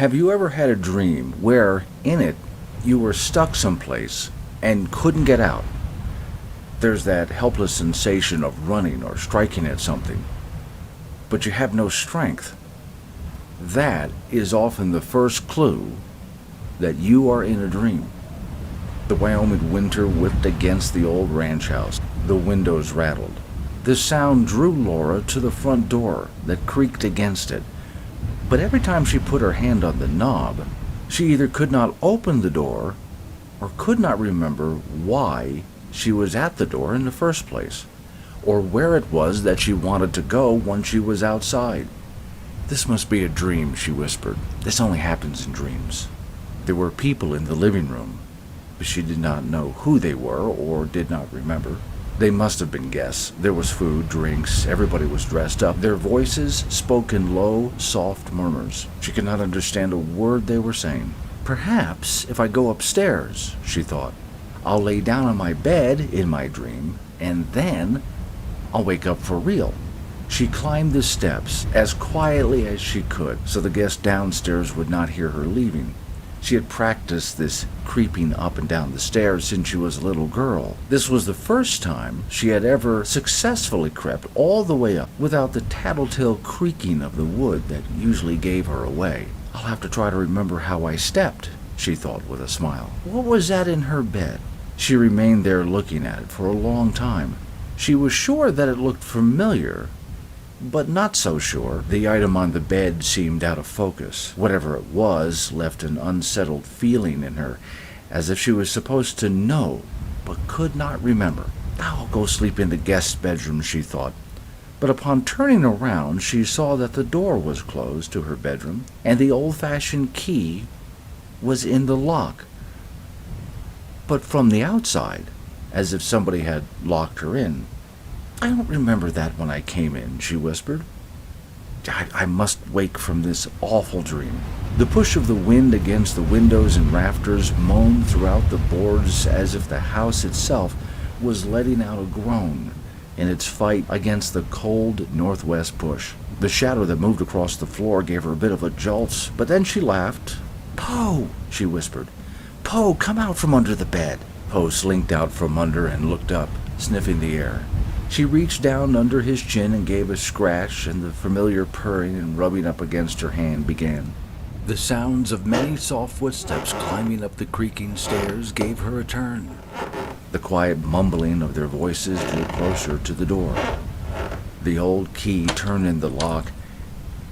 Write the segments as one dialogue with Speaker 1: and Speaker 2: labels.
Speaker 1: Have you ever had a dream where, in it, you were stuck someplace and couldn't get out? There's that helpless sensation of running or striking at something, but you have no strength. That is often the first clue that you are in a dream. The Wyoming winter whipped against the old ranch house. The windows rattled. The sound drew Laura to the front door that creaked against it. But every time she put her hand on the knob, she either could not open the door or could not remember why she was at the door in the first place, or where it was that she wanted to go once she was outside. "This must be a dream," she whispered. "This only happens in dreams." There were people in the living room, but she did not know who they were or did not remember. They must have been guests. There was food, drinks, everybody was dressed up. Their voices spoke in low, soft murmurs. She could not understand a word they were saying. "Perhaps if I go upstairs," she thought, "I'll lay down on my bed in my dream, and then I'll wake up for real." She climbed the steps as quietly as she could so the guests downstairs would not hear her leaving. She had practiced this creeping up and down the stairs since she was a little girl. This was the first time she had ever successfully crept all the way up without the tattletale creaking of the wood that usually gave her away. "I'll have to try to remember how I stepped," she thought with a smile. What was that in her bed? She remained there looking at it for a long time. She was sure that it looked familiar, but not so sure. The item on the bed seemed out of focus. Whatever it was left an unsettled feeling in her, as if she was supposed to know, but could not remember. "I'll go sleep in the guest's bedroom," she thought. But upon turning around, she saw that the door was closed to her bedroom, and the old-fashioned key was in the lock, but from the outside, as if somebody had locked her in. "I don't remember that when I came in," she whispered. I must wake from this awful dream." The push of the wind against the windows and rafters moaned throughout the boards as if the house itself was letting out a groan in its fight against the cold northwest push. The shadow that moved across the floor gave her a bit of a jolt, but then she laughed. "Poe," she whispered. "Poe, come out from under the bed." Poe slinked out from under and looked up, sniffing the air. She reached down under his chin and gave a scratch, and the familiar purring and rubbing up against her hand began. The sounds of many soft footsteps climbing up the creaking stairs gave her a turn. The quiet mumbling of their voices drew closer to the door. The old key turned in the lock,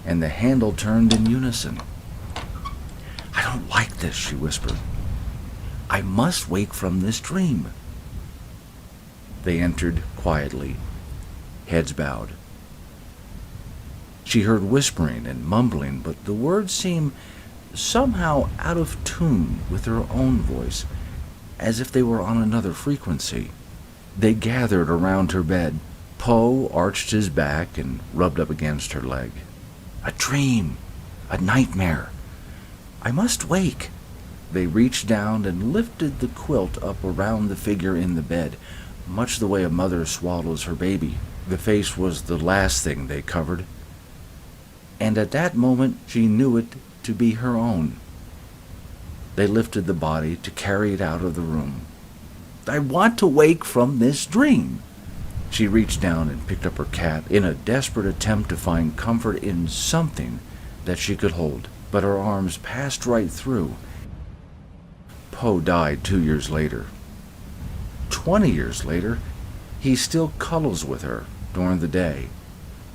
Speaker 1: and the handle turned in unison. "I don't like this," she whispered. "I must wake from this dream." They entered quietly, heads bowed. She heard whispering and mumbling, but the words seemed somehow out of tune with her own voice, as if they were on another frequency. They gathered around her bed. Poe arched his back and rubbed up against her leg. "A dream, a nightmare. I must wake." They reached down and lifted the quilt up around the figure in the bed, much the way a mother swallows her baby. The face was the last thing they covered, and at that moment she knew it to be her own. They lifted the body to carry it out of the room. "I want to wake from this dream." She reached down and picked up her cat in a desperate attempt to find comfort in something that she could hold, but her arms passed right through. Poe died 2 years later. 20 years later, he still cuddles with her during the day.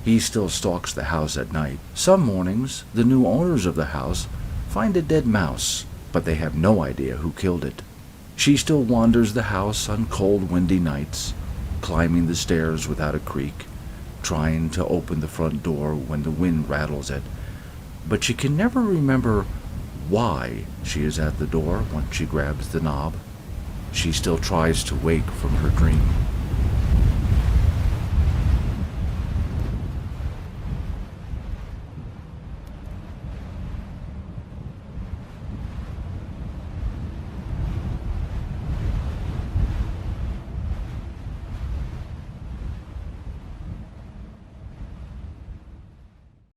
Speaker 1: He still stalks the house at night. Some mornings, the new owners of the house find a dead mouse, but they have no idea who killed it. She still wanders the house on cold, windy nights, climbing the stairs without a creak, trying to open the front door when the wind rattles it. But she can never remember why she is at the door once she grabs the knob. She still tries to wake from her dream.